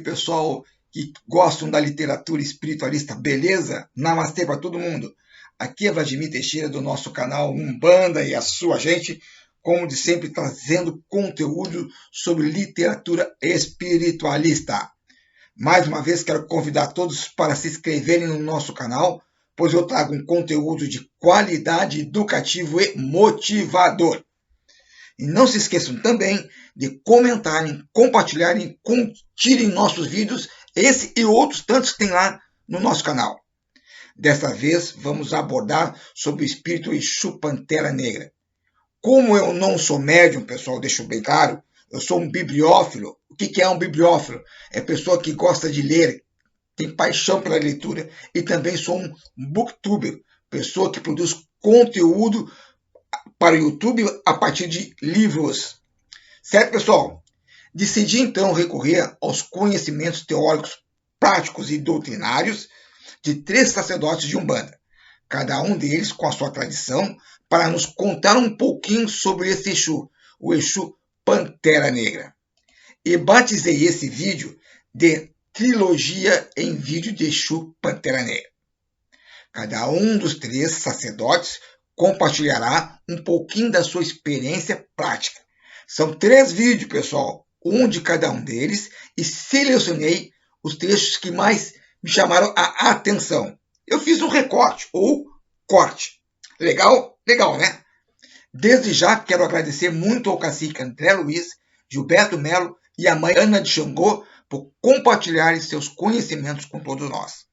Pessoal que gostam da literatura espiritualista, beleza? Namastê para todo mundo. Aqui é Vladimir Teixeira do nosso canal Umbanda e a sua gente, como de sempre, trazendo conteúdo sobre literatura espiritualista. Mais uma vez, quero convidar todos para se inscreverem no nosso canal, pois eu trago um conteúdo de qualidade, educativo e motivador. E não se esqueçam também de comentarem, compartilharem, curtirem nossos vídeos, esse e outros tantos que tem lá no nosso canal. Dessa vez, vamos abordar sobre o espírito Exu Pantera Negra. Como eu não sou médium, pessoal, deixo bem claro, eu sou um bibliófilo. O que é um bibliófilo? É pessoa que gosta de ler, tem paixão pela leitura. E também sou um booktuber, pessoa que produz conteúdo para o YouTube a partir de livros. Certo, pessoal? Decidi, então, recorrer aos conhecimentos teóricos, práticos e doutrinários de 3 sacerdotes de Umbanda, cada um deles com a sua tradição, para nos contar um pouquinho sobre esse Exu, o Exu Pantera Negra. E batizei esse vídeo de Trilogia em Vídeo de Exu Pantera Negra. Cada um dos 3 sacerdotes compartilhará um pouquinho da sua experiência prática. São 3 vídeos, pessoal, um de cada um deles, e selecionei os trechos que mais me chamaram a atenção. Eu fiz um recorte ou corte. Legal? Legal, né? Desde já quero agradecer muito ao cacique André Luiz, Gilberto Melo e a mãe Ana de Xangô por compartilharem seus conhecimentos com todos nós.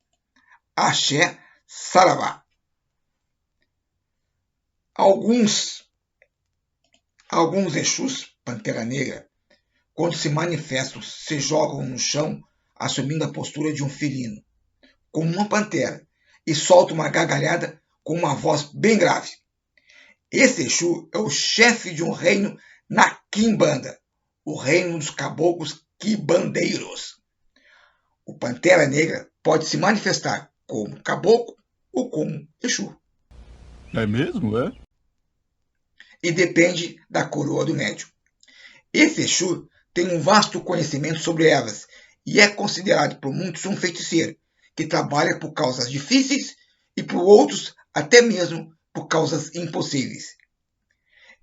Axé, Saravá. Alguns Exus Pantera Negra, quando se manifestam, se jogam no chão, assumindo a postura de um felino, como uma pantera, e soltam uma gargalhada com uma voz bem grave. Esse Exu é o chefe de um reino na Quimbanda, o reino dos caboclos quimbandeiros. O Pantera Negra pode se manifestar como caboclo ou como Exu. É mesmo, é? E depende da coroa do médium. Esse Exu tem um vasto conhecimento sobre ervas e é considerado por muitos um feiticeiro, que trabalha por causas difíceis e por outros até mesmo por causas impossíveis.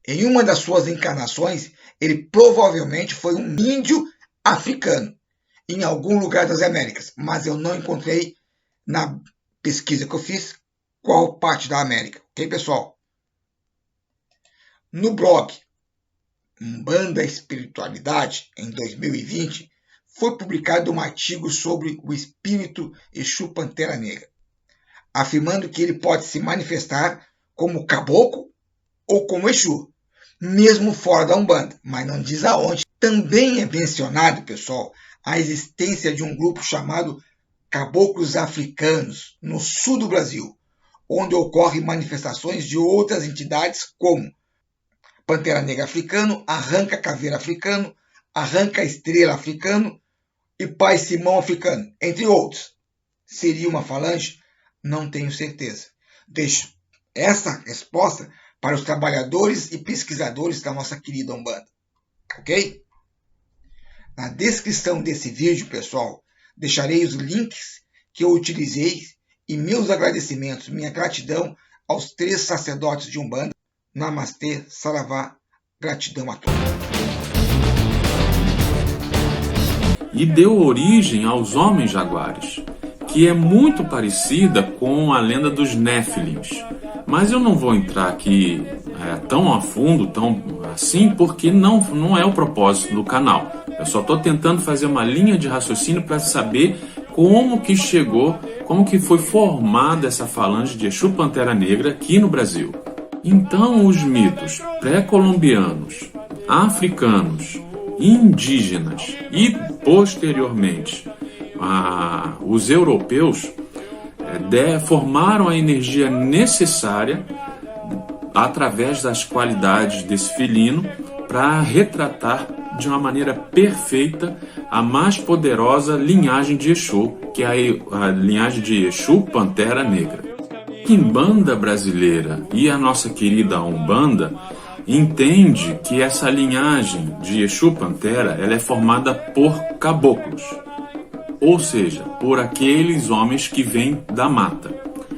Em uma das suas encarnações, ele provavelmente foi um índio africano, em algum lugar das Américas, mas eu não encontrei na pesquisa que eu fiz qual parte da América. Ok, pessoal? No blog Umbanda Espiritualidade, em 2020, foi publicado um artigo sobre o espírito Exu Pantera Negra, afirmando que ele pode se manifestar como caboclo ou como Exu, mesmo fora da Umbanda, mas não diz aonde. Também é mencionado, pessoal, a existência de um grupo chamado Caboclos Africanos, no sul do Brasil, onde ocorrem manifestações de outras entidades como Pantera Negra Africano, Arranca Caveira Africano, Arranca Estrela Africano e Pai Simão Africano, entre outros. Seria uma falange? Não tenho certeza. Deixo essa resposta para os trabalhadores e pesquisadores da nossa querida Umbanda. Ok? Na descrição desse vídeo, pessoal, deixarei os links que eu utilizei e meus agradecimentos, minha gratidão aos 3 sacerdotes de Umbanda. Namastê, Saravá, gratidão a todos. E deu origem aos homens jaguares, que é muito parecida com a lenda dos Néfilins. Mas eu não vou entrar aqui tão a fundo, tão assim, porque não é o propósito do canal. Eu só estou tentando fazer uma linha de raciocínio para saber como que chegou, como que foi formada essa falange de Exu Pantera Negra aqui no Brasil. Então, os mitos pré-colombianos, africanos, indígenas e, posteriormente, os europeus formaram a energia necessária através das qualidades desse felino para retratar de uma maneira perfeita a mais poderosa linhagem de Exu, que é a linhagem de Exu Pantera Negra. A Quimbanda brasileira e a nossa querida Umbanda entende que essa linhagem de Exu Pantera ela é formada por caboclos. ou seja, por aqueles homens que vêm da mata.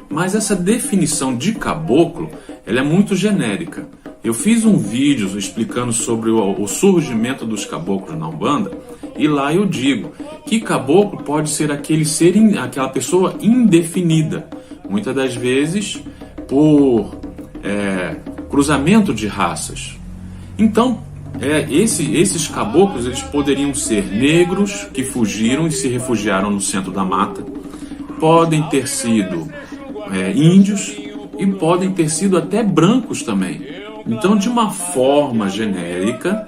Mas essa definição de caboclo, ela é muito genérica. Eu fiz um vídeo explicando sobre o surgimento dos caboclos na Umbanda, e lá eu digo que caboclo pode ser aquela pessoa indefinida, muitas das vezes por cruzamento de raças. Então, esses caboclos eles poderiam ser negros que fugiram e se refugiaram no centro da mata, podem ter sido índios e podem ter sido até brancos também. Então, de uma forma genérica,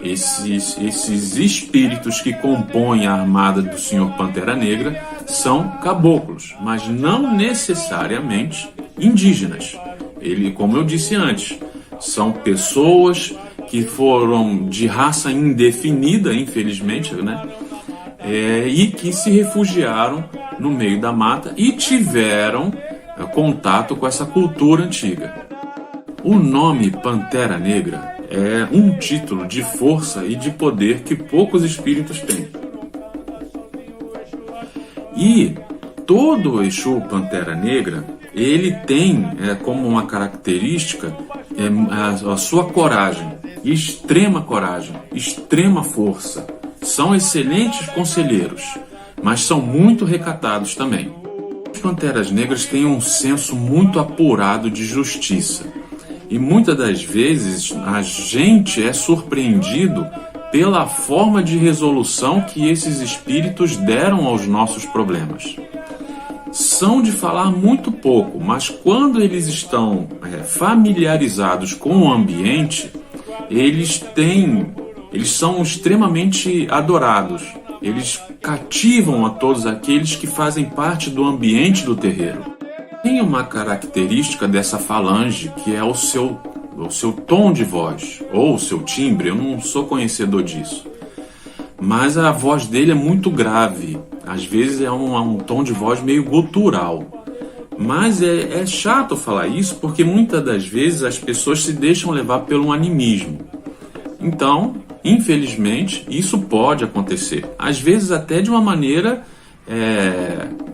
esses espíritos que compõem a armada do Senhor Pantera Negra são caboclos, mas não necessariamente indígenas. Como eu disse antes, são pessoas que foram de raça indefinida, infelizmente, né? E que se refugiaram no meio da mata e tiveram contato com essa cultura antiga. O nome Pantera Negra é um título de força e de poder que poucos espíritos têm. E todo Exu Pantera Negra, ele tem como uma característica a sua coragem, extrema força. São excelentes conselheiros, mas são muito recatados também. Os Panteras Negras têm um senso muito apurado de justiça. E muitas das vezes a gente é surpreendido pela forma de resolução que esses espíritos deram aos nossos problemas. São de falar muito pouco, mas quando eles estão familiarizados com o ambiente, eles são extremamente adorados. Eles cativam a todos aqueles que fazem parte do ambiente do terreiro. Tem uma característica dessa falange que é o seu tom de voz, ou o seu timbre. Eu não sou conhecedor disso, mas a voz dele é muito grave, às vezes é um tom de voz meio gutural. Mas é chato falar isso, porque muitas das vezes as pessoas se deixam levar pelo animismo. Então, infelizmente, isso pode acontecer, às vezes até de uma maneira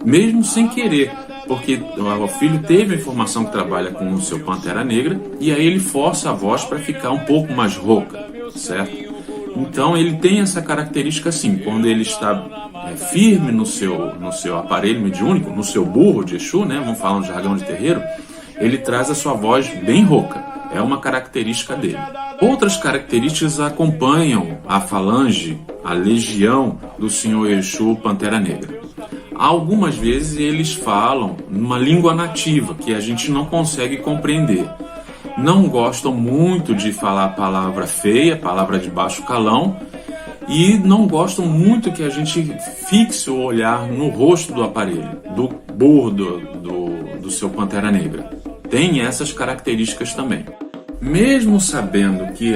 mesmo sem querer, porque o filho teve a informação que trabalha com o seu Pantera Negra, e aí ele força a voz para ficar um pouco mais rouca, certo? Então ele tem essa característica assim, quando ele está firme no seu aparelho mediúnico, no seu burro de Exu, né? Vamos falar um jargão de terreiro, ele traz a sua voz bem rouca, é uma característica dele. Outras características acompanham a falange, a legião do Senhor Exu Pantera Negra. Algumas vezes eles falam numa língua nativa que a gente não consegue compreender. Não gostam muito de falar palavra feia, palavra de baixo calão, e não gostam muito que a gente fixe o olhar no rosto do aparelho, do burro do seu Pantera Negra. Tem essas características também. Mesmo sabendo que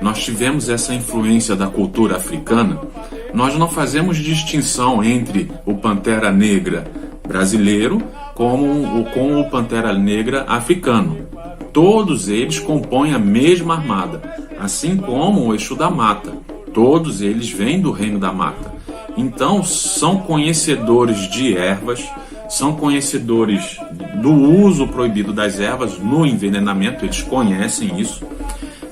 nós tivemos essa influência da cultura africana, nós não fazemos distinção entre o Pantera Negra brasileiro com o Pantera Negra africano. Todos eles compõem a mesma armada, assim como o Exu da Mata. Todos eles vêm do reino da mata. Então são conhecedores de ervas, são conhecedores do uso proibido das ervas no envenenamento, eles conhecem isso,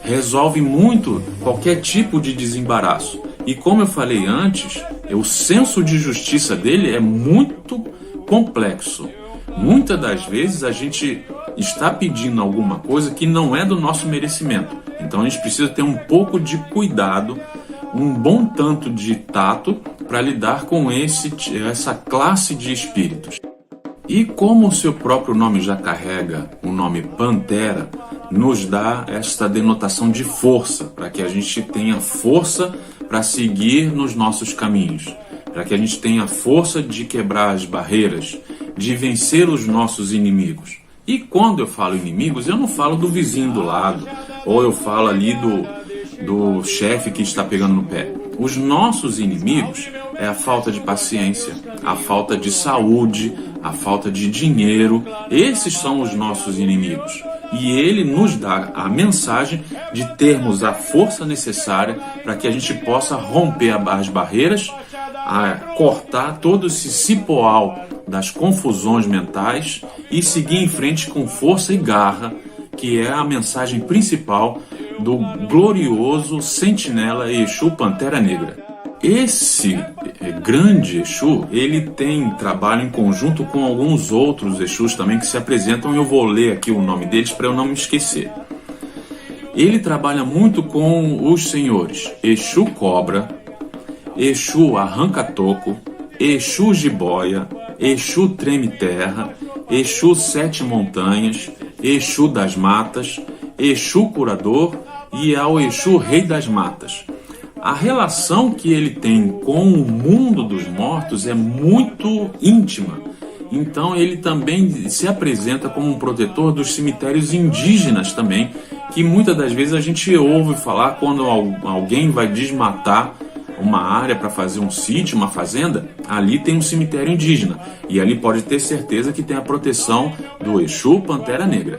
resolve muito qualquer tipo de desembaraço. E como eu falei antes, o senso de justiça dele é muito complexo. Muitas das vezes a gente está pedindo alguma coisa que não é do nosso merecimento. Então a gente precisa ter um pouco de cuidado, um bom tanto de tato para lidar com essa classe de espíritos. E como o seu próprio nome já carrega o nome Pantera, nos dá esta denotação de força, para que a gente tenha força para seguir nos nossos caminhos, para que a gente tenha força de quebrar as barreiras, de vencer os nossos inimigos. E quando eu falo inimigos, eu não falo do vizinho do lado, ou eu falo ali do chefe que está pegando no pé. Os nossos inimigos é a falta de paciência, a falta de saúde, a falta de dinheiro. Esses são os nossos inimigos. E ele nos dá a mensagem de termos a força necessária para que a gente possa romper as barreiras a cortar todo esse cipoal das confusões mentais e seguir em frente com força e garra, que é a mensagem principal do glorioso sentinela Exu Pantera Negra. Esse grande Exu, ele tem trabalho em conjunto com alguns outros Exus também que se apresentam, e eu vou ler aqui o nome deles para eu não me esquecer. Ele trabalha muito com os senhores Exu Cobra, Exu Arranca-Toco, Exu Jiboia, Exu Treme Terra, Exu Sete Montanhas, Exu das Matas, Exu Curador e ao Exu Rei das Matas. A relação que ele tem com o mundo dos mortos é muito íntima. Então ele também se apresenta como um protetor dos cemitérios indígenas também, que muitas das vezes a gente ouve falar quando alguém vai desmatar uma área para fazer um sítio, uma fazenda, ali tem um cemitério indígena. E ali pode ter certeza que tem a proteção do Exu Pantera Negra.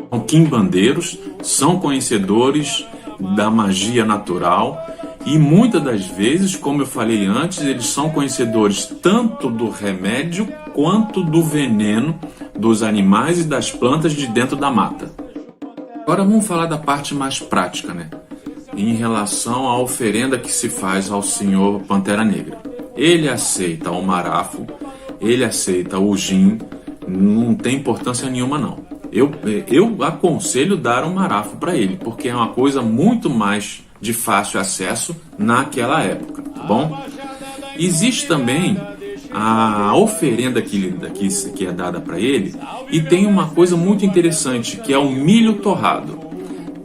São quimbandeiros, são conhecedores da magia natural e muitas das vezes, como eu falei antes, eles são conhecedores tanto do remédio quanto do veneno dos animais e das plantas de dentro da mata. Agora vamos falar da parte mais prática, né? Em relação à oferenda que se faz ao senhor Pantera Negra. Ele aceita o marafo, ele aceita o gin, não tem importância nenhuma não. Eu aconselho dar um marafo para ele, porque é uma coisa muito mais de fácil acesso naquela época, tá bom? Existe também a oferenda que é dada para ele, e tem uma coisa muito interessante, que é o milho torrado.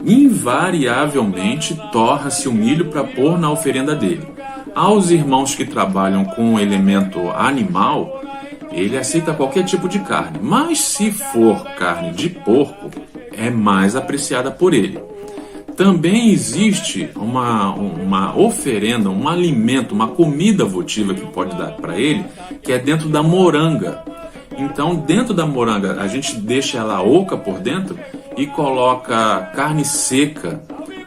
Invariavelmente torra-se o milho para pôr na oferenda dele. Aos irmãos que trabalham com o elemento animal, ele aceita qualquer tipo de carne, mas se for carne de porco, é mais apreciada por ele. Também existe uma oferenda, um alimento, uma comida votiva que pode dar para ele, que é dentro da moranga. Então, dentro da moranga, a gente deixa ela oca por dentro e coloca carne seca,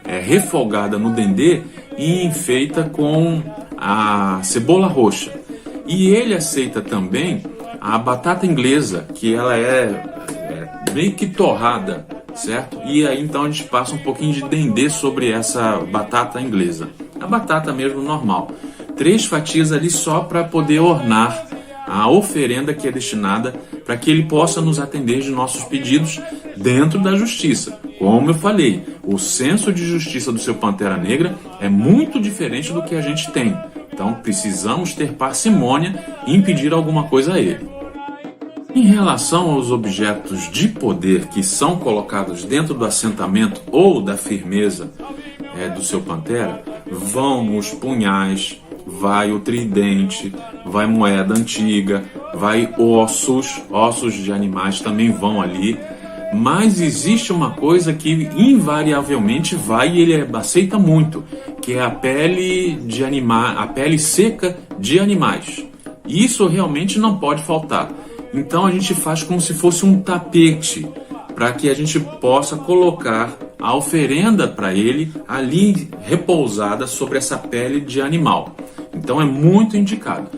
refogada no dendê e enfeita com a cebola roxa. E ele aceita também a batata inglesa, que ela é meio que torrada, certo? E aí então a gente passa um pouquinho de dendê sobre essa batata inglesa. A batata mesmo normal. 3 fatias ali só para poder ornar a oferenda que é destinada para que ele possa nos atender de nossos pedidos dentro da justiça. Como eu falei, o senso de justiça do seu Pantera Negra é muito diferente do que a gente tem. Então precisamos ter parcimônia em pedir alguma coisa a ele. Em relação aos objetos de poder que são colocados dentro do assentamento ou da firmeza do seu Pantera, vão os punhais, vai o tridente, vai moeda antiga, vai ossos de animais também vão ali. Mas existe uma coisa que invariavelmente vai e ele aceita muito, que é a pele de a pele seca de animais. Isso realmente não pode faltar. Então a gente faz como se fosse um tapete, para que a gente possa colocar a oferenda para ele ali repousada sobre essa pele de animal. Então é muito indicado.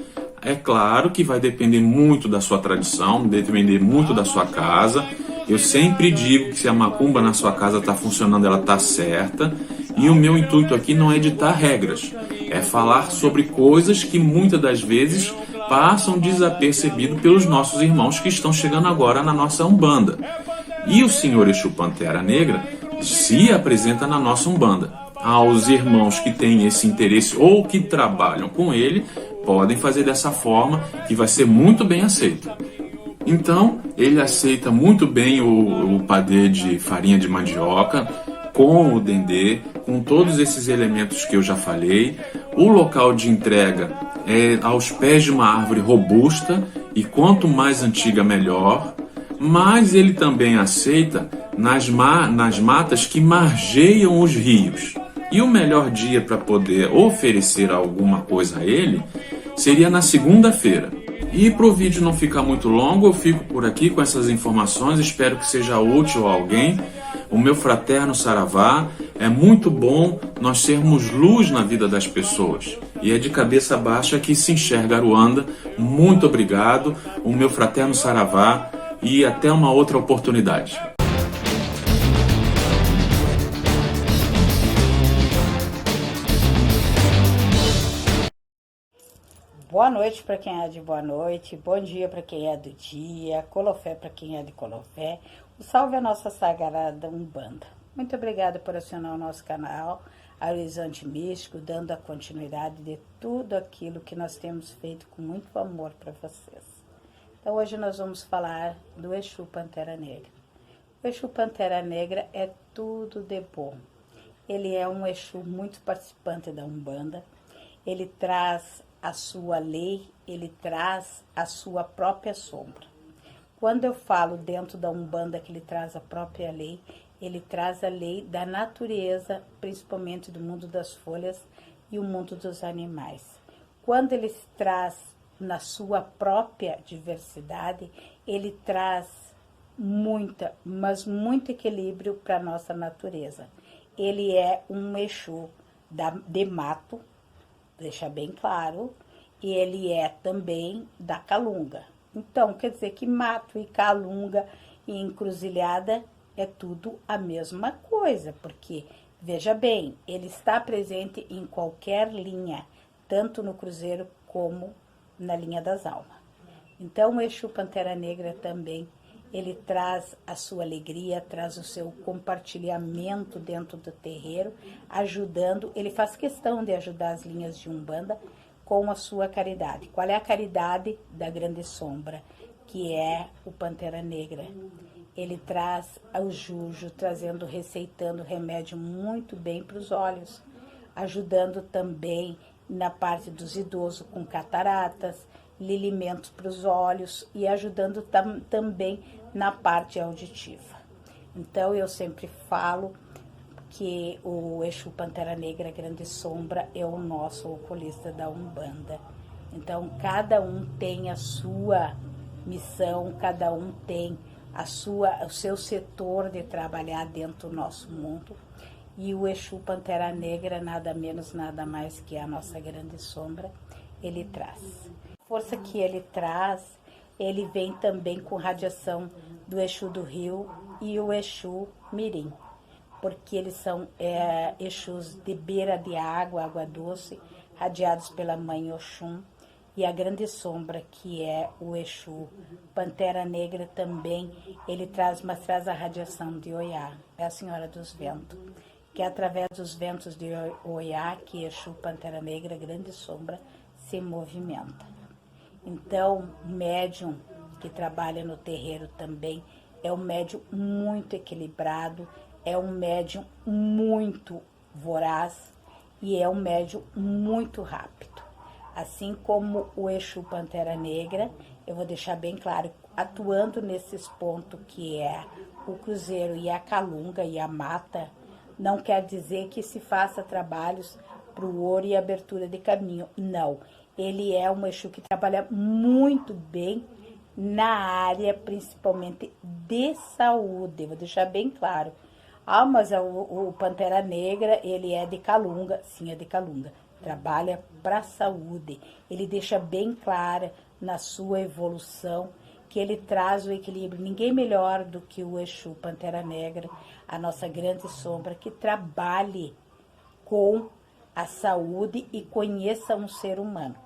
É claro que vai depender muito da sua tradição, depender muito da sua casa. Eu sempre digo que se a macumba na sua casa está funcionando, ela está certa. E o meu intuito aqui não é ditar regras, é falar sobre coisas que muitas das vezes passam desapercebido pelos nossos irmãos que estão chegando agora na nossa Umbanda. E o senhor Exu Pantera Negra se apresenta na nossa Umbanda. Aos irmãos que têm esse interesse ou que trabalham com ele, podem fazer dessa forma, que vai ser muito bem aceito. Então, ele aceita muito bem o padê de farinha de mandioca, com o dendê, com todos esses elementos que eu já falei. O local de entrega é aos pés de uma árvore robusta, e quanto mais antiga, melhor. Mas ele também aceita nas matas que margeiam os rios. E o melhor dia para poder oferecer alguma coisa a ele seria na segunda-feira. E para o vídeo não ficar muito longo, eu fico por aqui com essas informações, espero que seja útil a alguém. O meu fraterno saravá, é muito bom nós sermos luz na vida das pessoas. e é de cabeça baixa que se enxerga Aruanda. Muito obrigado, o meu fraterno saravá, e até uma outra oportunidade. Boa noite para quem é de boa noite, bom dia para quem é do dia, colofé para quem é de colofé. O salve a nossa sagrada Umbanda. Muito obrigada por assinar o nosso canal Horizonte Místico, dando a continuidade de tudo aquilo que nós temos feito com muito amor para vocês. Então hoje nós vamos falar do Exu Pantera Negra. O Exu Pantera Negra é tudo de bom. Ele é um Exu muito participante da Umbanda, ele traz a sua lei, ele traz a sua própria sombra. Quando eu falo dentro da Umbanda que ele traz a própria lei, ele traz a lei da natureza, principalmente do mundo das folhas e o mundo dos animais. Quando ele traz na sua própria diversidade, ele traz muita, mas muito equilíbrio para a nossa natureza. Ele é um Exu de mato, deixa bem claro, e ele é também da calunga. Então, quer dizer que mato e calunga e encruzilhada é tudo a mesma coisa, porque, veja bem, ele está presente em qualquer linha, tanto no cruzeiro como na linha das almas. Então, o Exu Pantera Negra também, ele traz a sua alegria, traz o seu compartilhamento dentro do terreiro, ajudando, ele faz questão de ajudar as linhas de Umbanda com a sua caridade. Qual é a caridade da Grande Sombra? Que é o Pantera Negra. Ele traz o Juju, receitando remédio muito bem para os olhos, ajudando também na parte dos idosos com cataratas, lilimentos para os olhos e ajudando também na parte auditiva. Então eu sempre falo que o Exu Pantera Negra Grande Sombra é o nosso oculista da Umbanda. Então cada um tem a sua missão, cada um tem o seu setor de trabalhar dentro do nosso mundo. E o Exu Pantera Negra, nada menos, nada mais que a nossa Grande Sombra, ele traz. A força que ele traz, ele vem também com radiação do Exu do Rio e o Exu Mirim, porque eles são Exus de beira de água, água doce, radiados pela Mãe Oxum, e a Grande Sombra, que é o Exu Pantera Negra também, ele traz a radiação de Oiá, é a Senhora dos Ventos, que é através dos ventos de Oiá que Exu Pantera Negra, Grande Sombra, se movimenta. Então, o médium que trabalha no terreiro também é um médium muito equilibrado, é um médium muito voraz e é um médium muito rápido. Assim como o Exu Pantera Negra, eu vou deixar bem claro, atuando nesses pontos que é o cruzeiro e a calunga e a mata, não quer dizer que se faça trabalhos para o ouro e abertura de caminho, não. Ele é um Exu que trabalha muito bem na área, principalmente de saúde, vou deixar bem claro. Ah, mas o Pantera Negra, ele é de calunga, sim, é de calunga, trabalha para a saúde. Ele deixa bem clara na sua evolução que ele traz o equilíbrio. Ninguém melhor do que o Exu Pantera Negra, a nossa Grande Sombra, que trabalhe com a saúde e conheça um ser humano.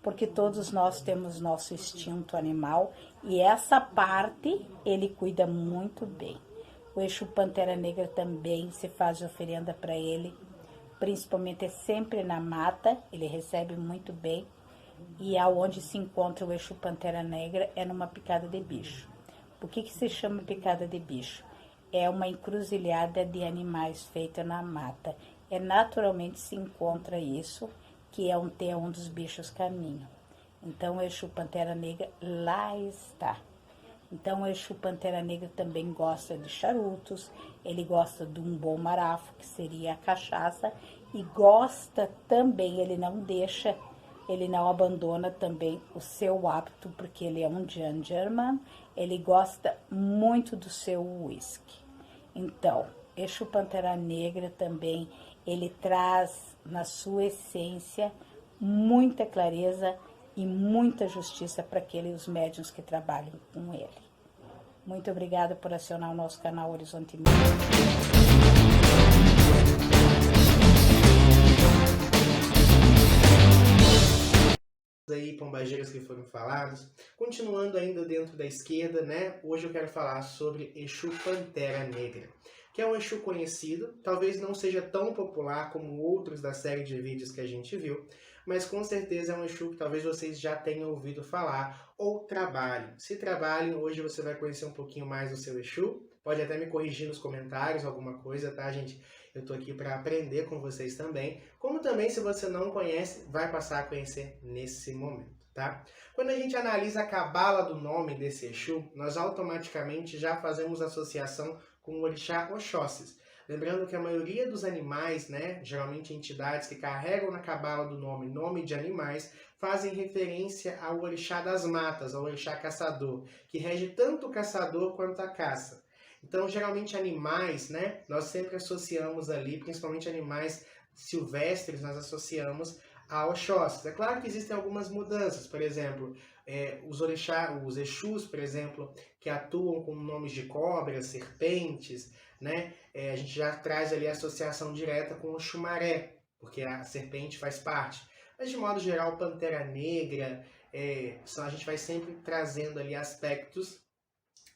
Porque todos nós temos nosso instinto animal e essa parte ele cuida muito bem. O Exu Pantera Negra também se faz oferenda para ele, principalmente sempre na mata, ele recebe muito bem. E aonde se encontra o Exu Pantera Negra é numa picada de bicho. Por que se chama picada de bicho? É uma encruzilhada de animais feita na mata. Naturalmente se encontra isso, que é um dos bichos caminho. Então o Exu Pantera Negra lá está. Então o Exu Pantera Negra também gosta de charutos, ele gosta de um bom marafo, que seria a cachaça, e gosta também, ele não abandona também o seu hábito, porque ele é um gentleman, ele gosta muito do seu whisky. Então, Exu Pantera Negra também, ele traz na sua essência muita clareza e muita justiça para aqueles médiuns que trabalham com ele. Muito obrigada por acionar o nosso canal Horizonte Mídia. Aí, pombageiras que foram falados. Continuando ainda dentro da esquerda, né? Hoje eu quero falar sobre Exu Pantera Negra, que é um Exu conhecido, talvez não seja tão popular como outros da série de vídeos que a gente viu, mas com certeza é um Exu que talvez vocês já tenham ouvido falar ou trabalhem. Se trabalhem, hoje você vai conhecer um pouquinho mais do seu Exu. Pode até me corrigir nos comentários alguma coisa, tá, gente? Eu tô aqui para aprender com vocês também. Como também, se você não conhece, vai passar a conhecer nesse momento, tá? Quando a gente analisa a cabala do nome desse Exu, nós automaticamente já fazemos associação com o orixá Oxóssis. Lembrando que a maioria dos animais, né, geralmente entidades que carregam na cabala do nome de animais, fazem referência ao orixá das matas, ao orixá caçador, que rege tanto o caçador quanto a caça. Então, geralmente animais, né, nós sempre associamos ali, principalmente animais silvestres, nós associamos a Oxóssis. É claro que existem algumas mudanças, por exemplo, os Exus, por exemplo, que atuam com nomes de cobras, serpentes, né, a gente já traz ali a associação direta com o Xumaré, porque a serpente faz parte. Mas, de modo geral, Pantera Negra, a gente vai sempre trazendo ali aspectos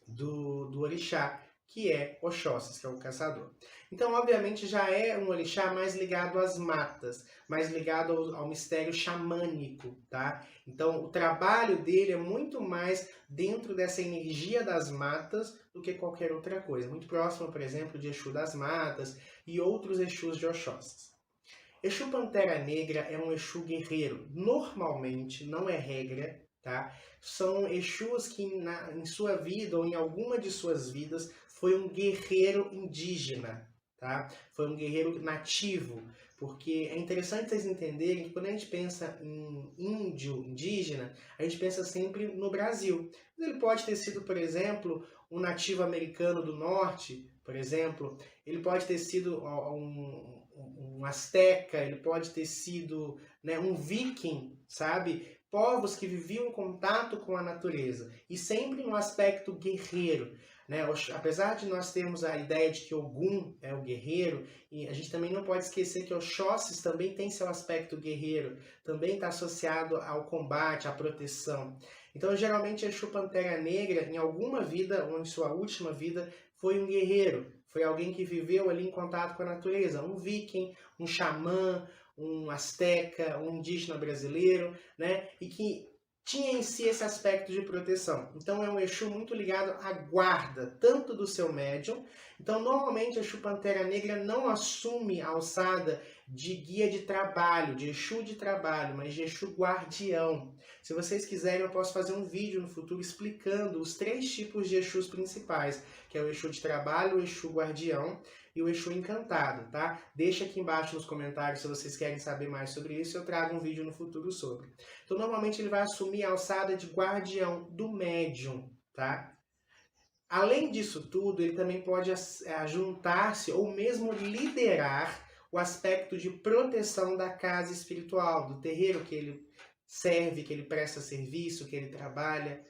do orixá, que é Oxóssis, que é o caçador. Então, obviamente, já é um orixá mais ligado às matas, mais ligado ao mistério xamânico, tá? Então, o trabalho dele é muito mais dentro dessa energia das matas do que qualquer outra coisa. Muito próximo, por exemplo, de Exu das Matas e outros Exus de Oxóssis. Exu Pantera Negra é um Exu guerreiro. Normalmente, não é regra, tá? São Exus que em sua vida ou em alguma de suas vidas foi um guerreiro indígena, tá? Foi um guerreiro nativo, porque é interessante vocês entenderem que quando a gente pensa em índio, indígena, a gente pensa sempre no Brasil. Ele pode ter sido, por exemplo, um nativo americano do norte, por exemplo, ele pode ter sido um asteca, ele pode ter sido, né, um viking, sabe? Povos que viviam em contato com a natureza, e sempre no aspecto guerreiro, né? Apesar de nós termos a ideia de que Ogum é o guerreiro, e a gente também não pode esquecer que Oxóssis também tem seu aspecto guerreiro, também está associado ao combate, à proteção. Então, geralmente, Exu Pantera Negra, em alguma vida, ou em sua última vida, foi um guerreiro, foi alguém que viveu ali em contato com a natureza, um viking, um xamã, um asteca, um indígena brasileiro, né? E que tinha em si esse aspecto de proteção. Então é um Exu muito ligado à guarda, tanto do seu médium. Então normalmente Exu Pantera Negra não assume a alçada de guia de trabalho, de Exu de trabalho, mas de Exu guardião. Se vocês quiserem, eu posso fazer um vídeo no futuro explicando os 3 tipos de Exus principais, que é o Exu de trabalho, o Exu guardião e o Exu encantado, tá? Deixa aqui embaixo nos comentários se vocês querem saber mais sobre isso, eu trago um vídeo no futuro sobre. Então, normalmente ele vai assumir a alçada de guardião do médium, tá? Além disso tudo, ele também pode juntar-se ou mesmo liderar o aspecto de proteção da casa espiritual, do terreiro que ele serve, que ele presta serviço, que ele trabalha,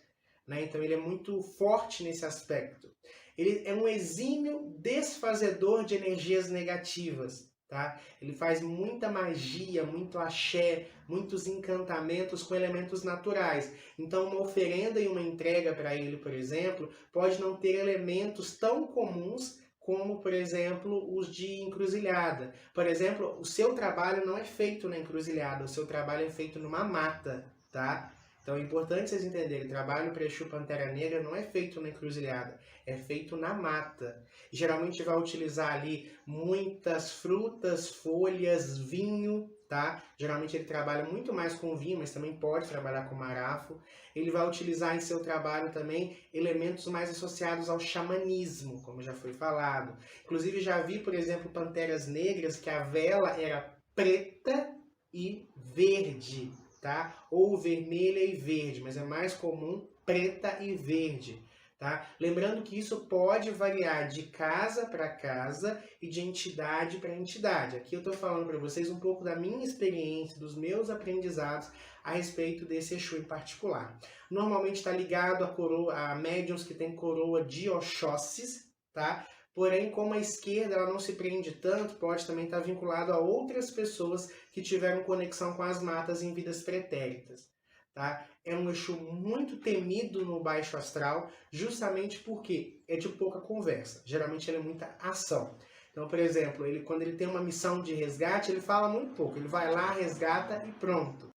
né? Então ele é muito forte nesse aspecto. Ele é um exímio desfazedor de energias negativas, tá? Ele faz muita magia, muito axé, muitos encantamentos com elementos naturais. Então uma oferenda e uma entrega para ele, por exemplo, pode não ter elementos tão comuns como, por exemplo, os de encruzilhada. Por exemplo, o seu trabalho não é feito na encruzilhada, o seu trabalho é feito numa mata, tá? Então é importante vocês entenderem, o trabalho para Exu Pantera Negra não é feito na encruzilhada, é feito na mata. Geralmente vai utilizar ali muitas frutas, folhas, vinho, tá? Geralmente ele trabalha muito mais com vinho, mas também pode trabalhar com marafo. Ele vai utilizar em seu trabalho também elementos mais associados ao xamanismo, como já foi falado. Inclusive já vi, por exemplo, panteras negras que a vela era preta e verde, tá? Ou vermelha e verde, mas é mais comum preta e verde, Tá? Lembrando que isso pode variar de casa para casa e de entidade para entidade. Aqui eu estou falando para vocês um pouco da minha experiência, dos meus aprendizados a respeito desse Exu em particular. Normalmente está ligado a médiuns que tem coroa de Oxóssis, tá? Porém, como a esquerda ela não se prende tanto, pode também estar vinculado a outras pessoas que tiveram conexão com as matas em vidas pretéritas. Tá? É um Exu muito temido no baixo astral, justamente porque é de pouca conversa. Geralmente ele é muita ação. Então, por exemplo, quando ele tem uma missão de resgate, ele fala muito pouco. Ele vai lá, resgata e pronto.